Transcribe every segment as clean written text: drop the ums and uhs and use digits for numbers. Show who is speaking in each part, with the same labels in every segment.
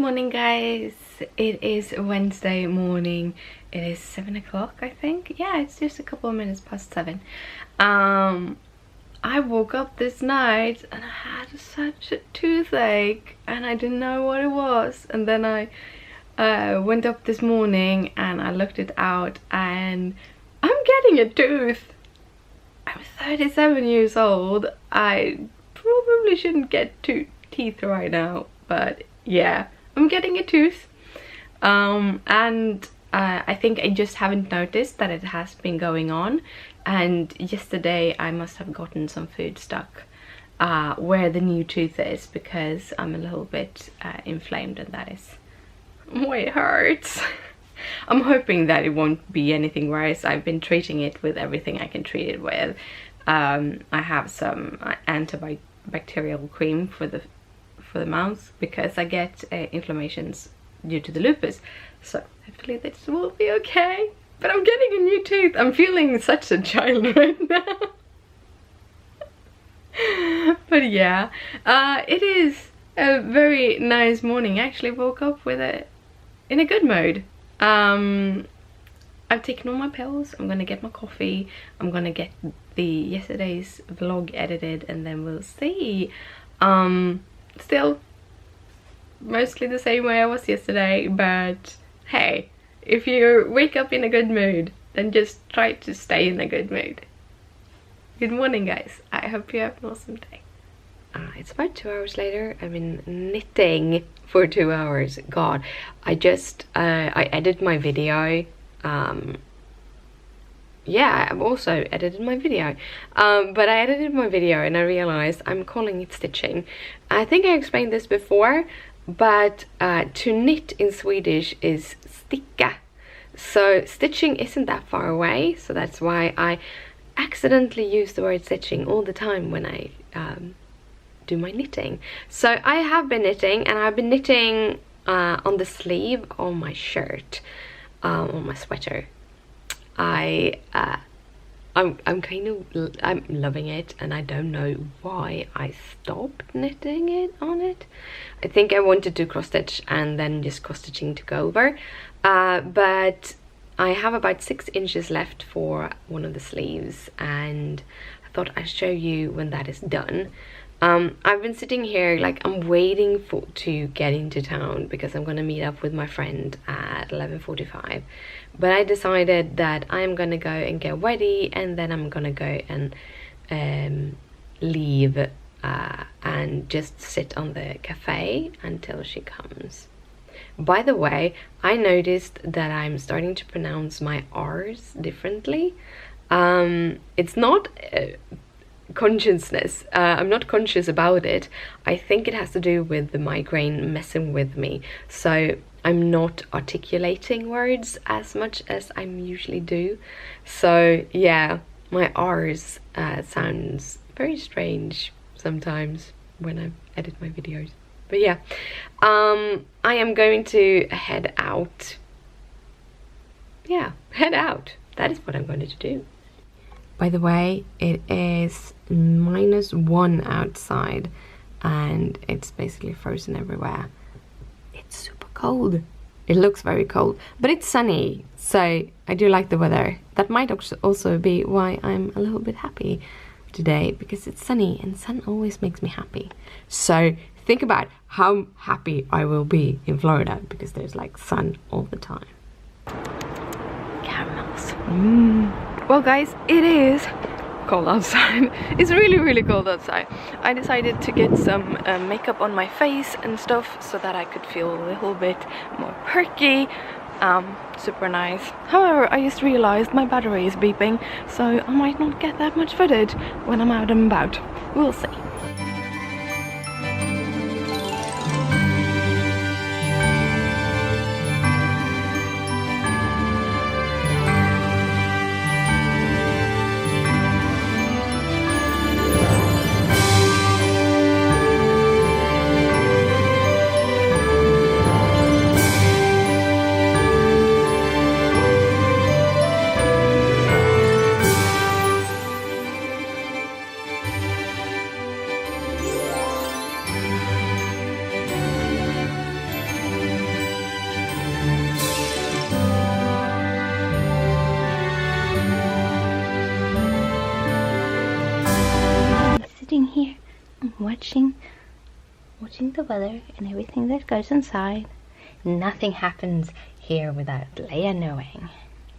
Speaker 1: morning, guys. It is Wednesday morning. It is 7 o'clock, I think. Yeah, it's just a couple of minutes past 7. I woke up this night and I had such a toothache and I didn't know what it was, and then I went up this morning and I looked it out and I'm getting a tooth. I'm 37 years old. I probably shouldn't get teeth right now, but yeah, I'm getting a tooth. I think I just haven't noticed that it has been going on, and yesterday I must have gotten some food stuck where the new tooth is, because I'm a little bit inflamed, and that is why it hurts. I'm hoping that it won't be anything worse. I've been treating it with everything I can treat it with. I have some antibacterial cream for the mouth because I get inflammations due to the lupus, so hopefully this will be okay. But I'm getting a new tooth. I'm feeling such a child right now. But yeah, it is a very nice morning. I actually woke up with in a good mood. I've taken all my pills. I'm gonna get my coffee. I'm gonna get yesterday's vlog edited, and then we'll see. Still mostly the same way I was yesterday, but hey, if you wake up in a good mood, then just try to stay in a good mood. Good morning, guys. I hope you have an awesome day. It's about 2 hours later. I've been knitting for 2 hours. God, I edited my video. Yeah, I've also edited my video, but I edited my video and I realized I'm calling it stitching. I think I explained this before, but to knit in Swedish is sticka, so stitching isn't that far away, so that's why I accidentally use the word stitching all the time when I do my knitting. So I have been knitting, and I've been knitting on the sleeve on my shirt, on my sweater. I'm loving it, and I don't know why I stopped knitting it on it. I think I wanted to cross stitch and then just cross stitching took over, but I have about 6 inches left for one of the sleeves, and I thought I'd show you when that is done. I've been sitting here like I'm waiting to get into town because I'm gonna meet up with my friend at 11:45, but I decided that I'm gonna go and get ready, and then I'm gonna go and leave and just sit on the cafe until she comes. By the way, I noticed that I'm starting to pronounce my R's differently. It's not consciousness. I'm not conscious about it. I think it has to do with the migraine messing with me, so I'm not articulating words as much as I usually do. So yeah, my R's sounds very strange sometimes when I edit my videos. But yeah, I am going to head out. Yeah, head out. That is what I'm going to do. By the way, it is -1 outside and it's basically frozen everywhere. It's super cold. It looks very cold, but it's sunny, so I do like the weather. That might also be why I'm a little bit happy today, because it's sunny, and sun always makes me happy. So think about how happy I will be in Florida, because there's like sun all the time. Caramels. Well, guys, it is cold outside. It's really cold outside. I decided to get some makeup on my face and stuff so that I could feel a little bit more perky. Super nice. However, I just realized my battery is beeping, so I might not get that much footage when I'm out and about. We'll see.
Speaker 2: sitting here and watching the weather and everything that goes inside. Nothing happens here without Leia knowing.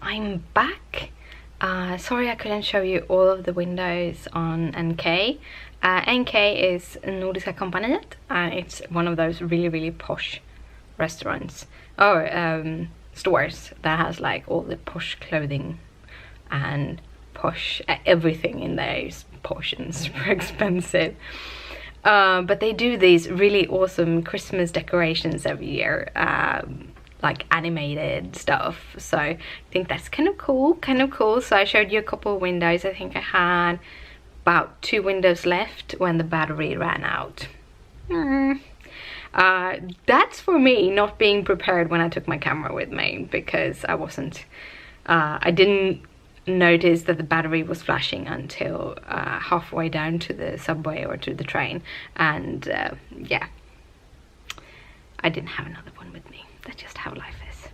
Speaker 1: I'm back. Sorry I couldn't show you all of the windows on NK. NK is Nordiska Kompaniet, and it's one of those really posh restaurants or stores that has like all the posh clothing and posh everything in there is posh and super expensive. But they do these really awesome Christmas decorations every year, like animated stuff, so I think that's kind of cool. So I showed you a couple of windows. I think I had about 2 windows left when the battery ran out. That's for me not being prepared when I took my camera with me, because I didn't notice that the battery was flashing until halfway down to the subway or to the train, and yeah, I didn't have another one with me. That's just how life is.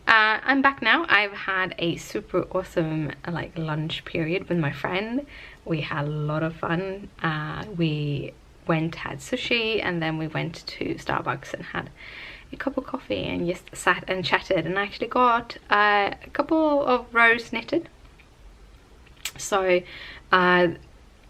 Speaker 1: I'm back now. I've had a super awesome like lunch period with my friend. We had a lot of fun. We had sushi, and then we went to Starbucks and had a cup of coffee and just sat and chatted, and I actually got a couple of rows knitted. So on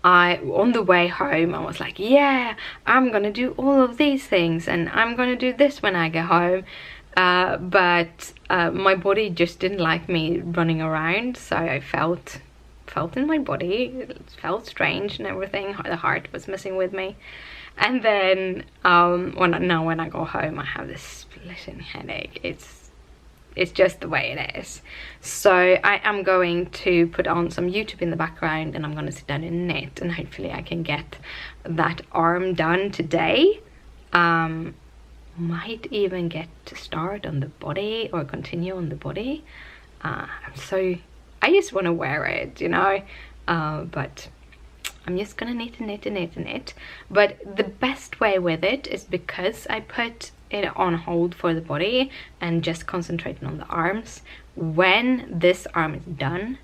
Speaker 1: the way home I was like, yeah, I'm gonna do all of these things and I'm gonna do this when I get home, but my body just didn't like me running around, so I felt in my body, it felt strange and everything. The heart was messing with me. And then when I go home I have this splitting headache. It's just the way it is. So I am going to put on some YouTube in the background, and I'm going to sit down and knit, and hopefully I can get that arm done today. Might even get to start on the body or continue on the body. I just want to wear it, you know, but I'm just gonna knit. But the best way with it is because I put it on hold for the body and just concentrating on the arms. When this arm is done,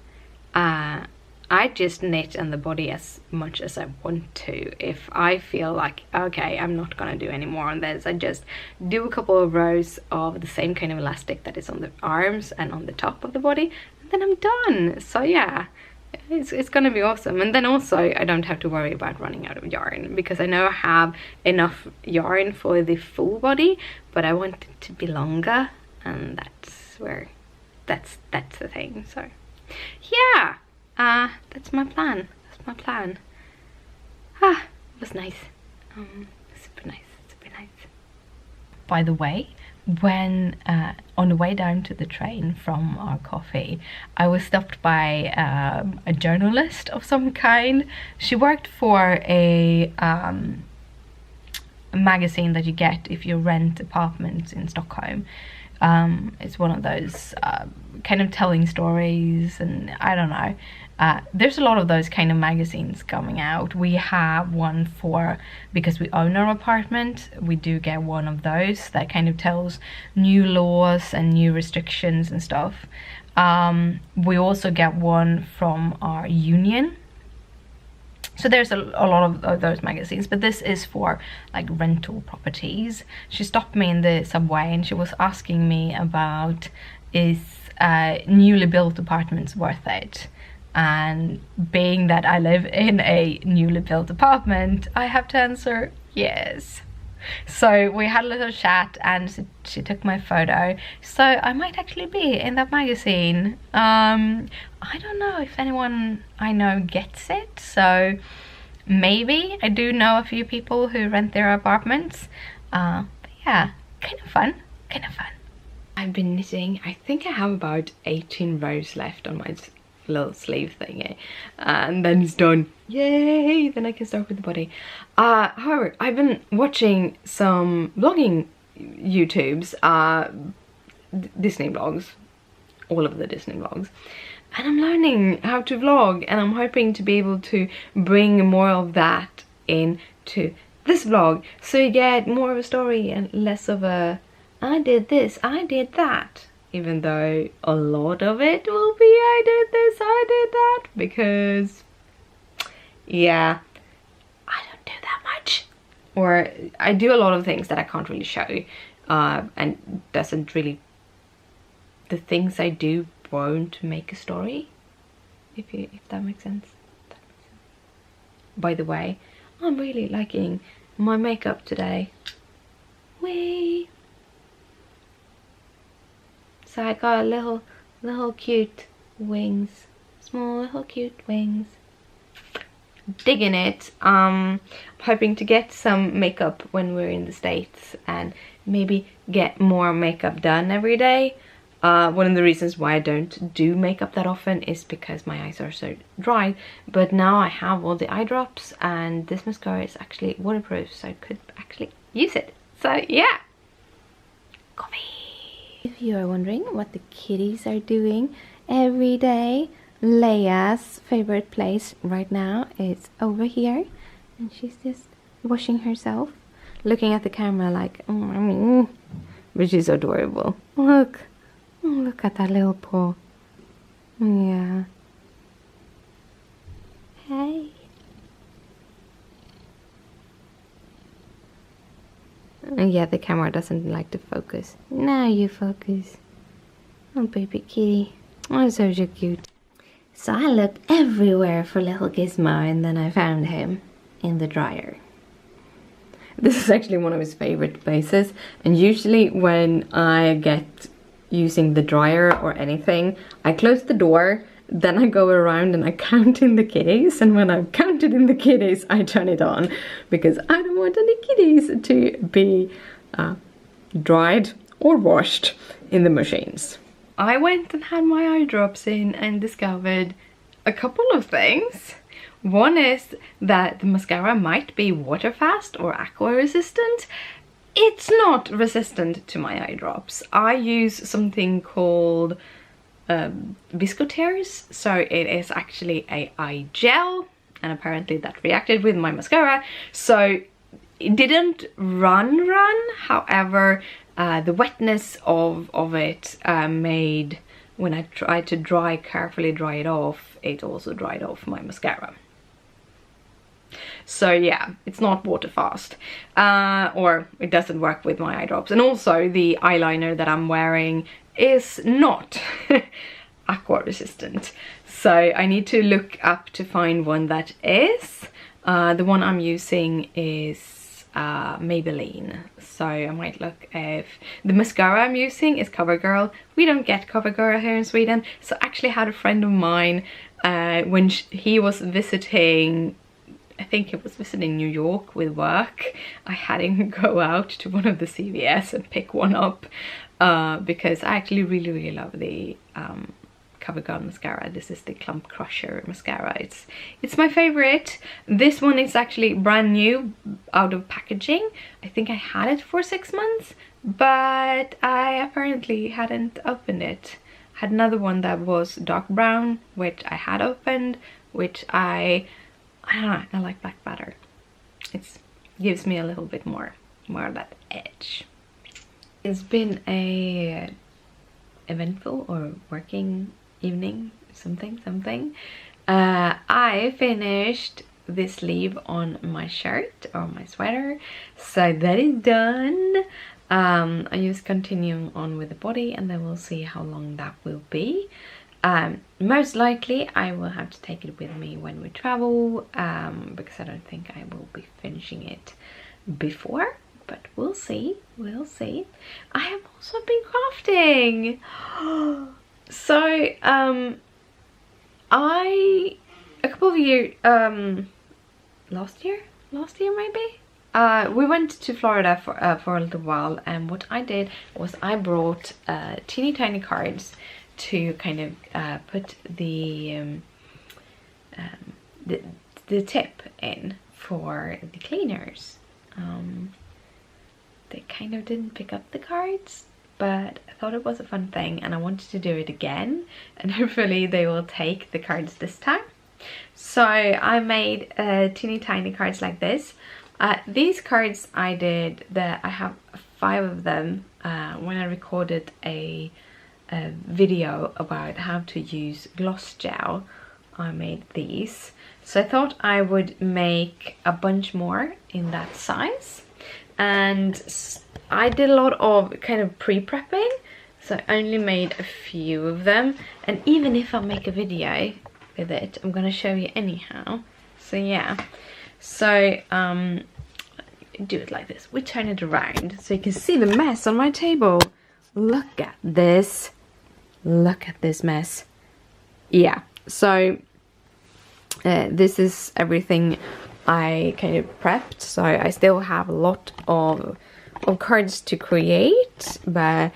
Speaker 1: I just knit on the body as much as I want to. If I feel like, okay, I'm not gonna do any more on this, I just do a couple of rows of the same kind of elastic that is on the arms and on the top of the body, and then I'm done. So yeah, it's gonna be awesome. And then also I don't have to worry about running out of yarn, because I know I have enough yarn for the full body, but I want it to be longer, and that's the thing. So yeah, that's my plan. It was nice. Super nice. By the way, when on the way down to the train from our coffee, I was stopped by a journalist of some kind. She worked for a magazine that you get if you rent apartments in Stockholm. It's one of those kind of telling stories, and I don't know, there's a lot of those kind of magazines coming out. We have one because we own our apartment, we do get one of those that kind of tells new laws and new restrictions and stuff. We also get one from our union. So there's a lot of those magazines, but this is for like rental properties. She stopped me in the subway and she was asking me about, is newly built apartments worth it? And being that I live in a newly built apartment, I have to answer yes. So we had a little chat, and she took my photo, so I might actually be in that magazine. I don't know if anyone I know gets it, so maybe. I do know a few people who rent their apartments, but yeah, kind of fun. I've been knitting. I think I have about 18 rows left on my little sleeve thingy, and then it's done. Yay! Then I can start with the body. However, I've been watching some vlogging YouTubes, Disney vlogs, all of the Disney vlogs, and I'm learning how to vlog, and I'm hoping to be able to bring more of that into this vlog, so you get more of a story and less of a I did this, I did that. Even though a lot of it will be I did this, I did that, because yeah, I don't do that much. Or I do a lot of things that I can't really show, and doesn't really, the things I do won't make a story, if that makes sense. By the way, I'm really liking my makeup today. Whee! So I got a little cute wings, small little cute wings. Digging it. Hoping to get some makeup when we're in the States and maybe get more makeup done every day. One of the reasons why I don't do makeup that often is because my eyes are so dry, but now I have all the eye drops and this mascara is actually waterproof, so I could actually use it. So yeah, coffee. If you are wondering what the kitties are doing every day, Leia's favorite place right now is over here, and she's just washing herself, looking at the camera like, but she's adorable. Look. Oh, look at that little paw. Yeah. Hey. Yeah, the camera doesn't like to focus. Now you focus. Oh, baby kitty. Oh, so cute. So I looked everywhere for little Gizmo, and then I found him in the dryer. This is actually one of his favorite places, and usually when I get using the dryer or anything, I close the door, then I go around and I count in the kitties, and when I've counted in the kitties I turn it on, because I don't want any kitties to be dried or washed in the machines. I went and had my eye drops in and discovered a couple of things. One is that the mascara might be water fast or aqua resistant. It's not resistant to my eye drops. I use something called Viscotears, so it is actually a eye gel, and apparently that reacted with my mascara, so it didn't run. However, the wetness of it made, when I tried to carefully dry it off, it also dried off my mascara. So yeah, it's not water fast, or it doesn't work with my eye drops. And also the eyeliner that I'm wearing is not aqua resistant, so I need to look up to find one that is. The one I'm using is Maybelline, so I might look if the mascara I'm using is CoverGirl. We don't get CoverGirl here in Sweden, so I actually had a friend of mine when he was visiting, I think he was visiting New York with work, I had him go out to one of the CVS and pick one up, because I actually really love the CoverGirl mascara. This is the Clump Crusher mascara. It's my favorite. This one is actually brand new out of packaging. I think I had it for 6 months, but I apparently hadn't opened it. I had another one that was dark brown, which I had opened, which I don't know, I like black better. It gives me a little bit more of that edge. It's been a eventful or working evening, something. I finished the sleeve on my shirt or my sweater, so that is done. I just continuing on with the body, and then we'll see how long that will be. Most likely I will have to take it with me when we travel, because I don't think I will be finishing it before, but we'll see. I have also been crafting. So a couple of years, last year maybe, we went to Florida for a little while, and what I did was I brought teeny tiny cards to kind of put the tip in for the cleaners. They kind of didn't pick up the cards, but I thought it was a fun thing and I wanted to do it again, and hopefully they will take the cards this time. So I made teeny tiny cards like this. These cards I have 5 of them when I recorded a video about how to use gloss gel I made these. So I thought I would make a bunch more in that size. And I did a lot of kind of pre-prepping, so I only made a few of them. And even if I make a video with it, I'm gonna show you anyhow. So yeah, so do it like this. We turn it around so you can see the mess on my table. Look at this. Look at this mess. Yeah, so this is everything I kind of prepped. So I still have a lot of cards to create, but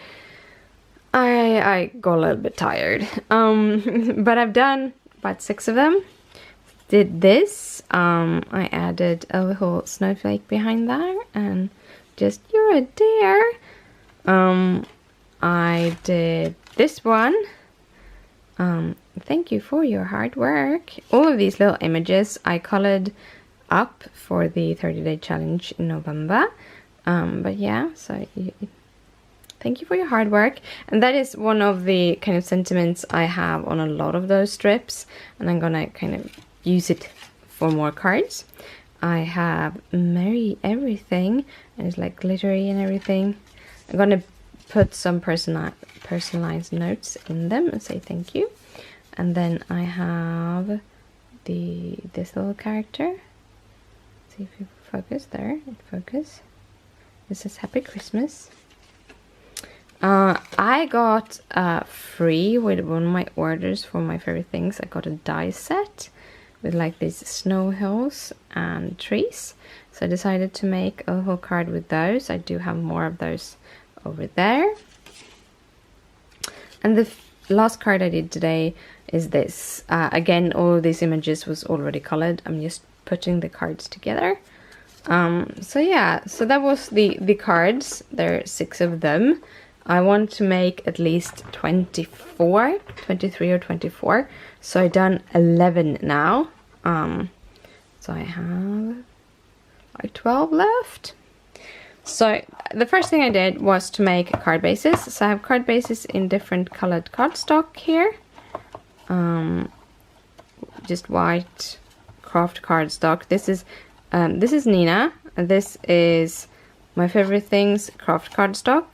Speaker 1: I got a little bit tired. But I've done about 6 of them. Did this. I added a little snowflake behind there and just, you're a dear. I did this one. Thank you for your hard work. All of these little images I colored up for the 30-day challenge in November. But yeah, so thank you for your hard work. And that is one of the kind of sentiments I have on a lot of those strips, and I'm gonna kind of use it for more cards. I have Merry Everything, and it's like glittery and everything. I'm gonna put some personalized notes in them and say thank you. And then I have this little character. See if you focus there. Focus. This is Happy Christmas. I got free with one of my orders for my favorite things. I got a die set with like these snow hills and trees. So I decided to make a whole card with those. I do have more of those over there. And the last card I did today is this. Again, all of these images was already colored. I'm just putting the cards together. So yeah, so that was the cards. There are 6 of them. I want to make at least 23 or 24. So I've done 11 now. So I have like 12 left. So the first thing I did was to make card bases. So I have card bases in different colored cardstock here. Just white craft cardstock. This is Nina. This is my favorite things craft cardstock.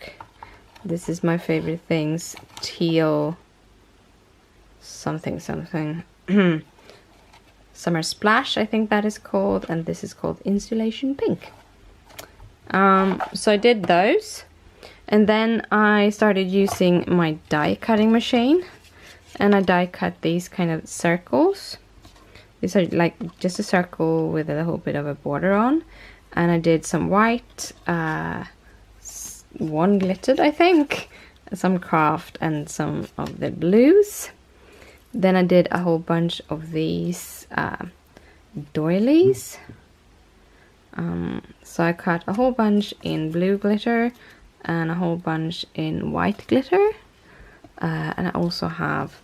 Speaker 1: This is my favorite things teal something Summer Splash, I think that is called, and this is called Insulation Pink. So I did those, and then I started using my die cutting machine, and I die cut these kind of circles. These are like just a circle with a little bit of a border on, and I did some white, one glittered I think, some craft and some of the blues. Then I did a whole bunch of these doilies. So I cut a whole bunch in blue glitter and a whole bunch in white glitter. And I also have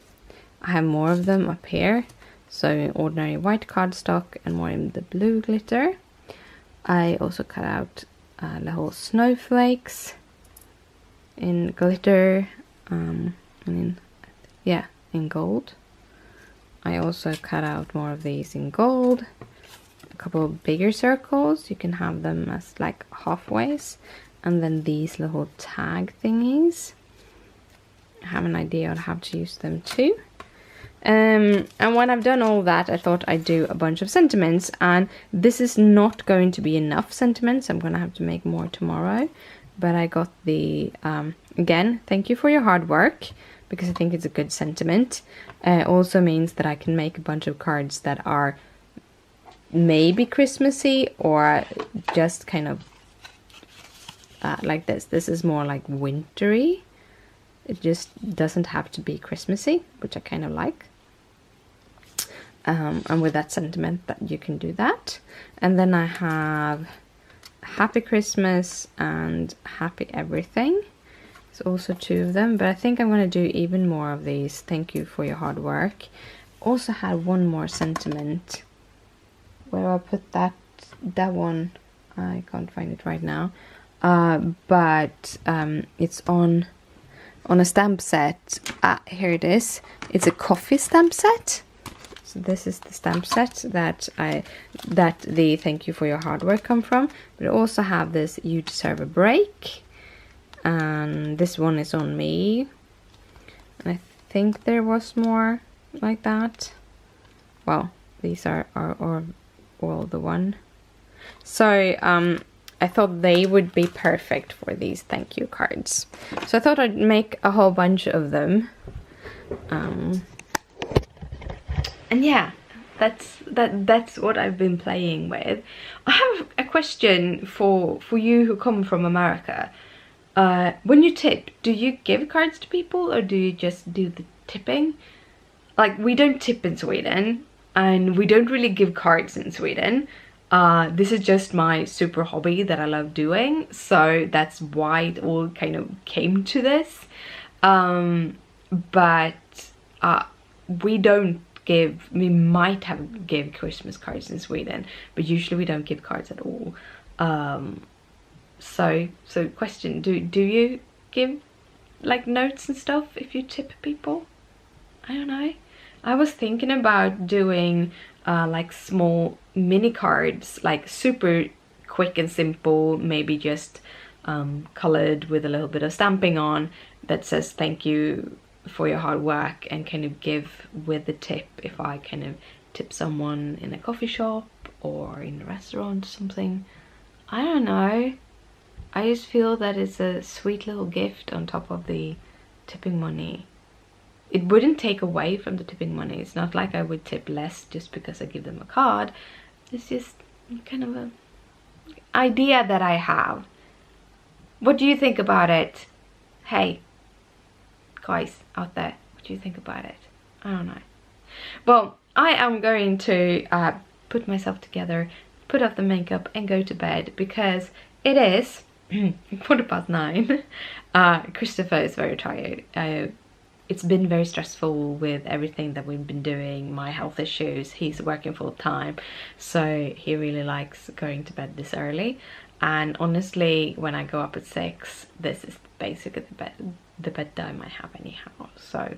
Speaker 1: more of them up here. So in ordinary white cardstock and more in the blue glitter. I also cut out little snowflakes in glitter and in gold. I also cut out more of these in gold. A couple of bigger circles, you can have them as like halfways, and then these little tag thingies. I have an idea on how to use them too. And when I've done all that, I thought I'd do a bunch of sentiments, and this is not going to be enough sentiments. I'm gonna have to make more tomorrow, but I got the again, thank you for your hard work, because I think it's a good sentiment. Also means that I can make a bunch of cards that are maybe Christmassy or just kind of like this. This is more like wintry. It just doesn't have to be Christmassy, which I kind of like. And with that sentiment that you can do that. And then I have Happy Christmas and Happy Everything. There's also 2 of them, but I think I'm going to do even more of these. Thank you for your hard work. Also had one more sentiment. Where do I put that one? I can't find it right now. But it's on a stamp set. Here it is. It's a coffee stamp set.
Speaker 3: So this is the stamp set that the thank you for your hard work come from. But I also have this you deserve a break. And this one is on me. And I think there was more like that. Well, these are all the one. So I thought they would be perfect for these thank you cards. So I thought I'd make a whole bunch of them. And yeah, that's what I've been playing with. I have a question for you who come from America. When you tip, do you give cards to people or do you just do the tipping? Like, we don't tip in Sweden and we don't really give cards in Sweden. This is just my super hobby that I love doing, so that's why it all kind of came to this. But we don't give, we might have give Christmas cards in Sweden, but usually we don't give cards at all. So question, do you give like notes and stuff if you tip people? I don't know. I was thinking about doing like small mini cards, like super quick and simple, maybe just colored with a little bit of stamping on, that says thank you for your hard work, and kind of give with the tip if I kind of tip someone in a coffee shop or in a restaurant or something. I don't know. I just feel that it's a sweet little gift on top of the tipping money. It wouldn't take away from the tipping money. It's not like I would tip less just because I give them a card. It's just kind of an idea that I have. What do you think about it? Hey, guys out there, what do you think about it? I don't know. Well, I am going to put myself together, put off the makeup and go to bed because it is 9:15. Christopher is very tired. It's been very stressful with everything that we've been doing, my health issues. He's working full time, so he really likes going to bed this early. And honestly, when I go up at 6, this is basically the bedtime I have anyhow. So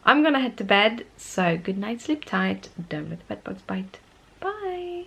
Speaker 3: I'm gonna head to bed. So good night, sleep tight, don't let the bedbugs bite. Bye.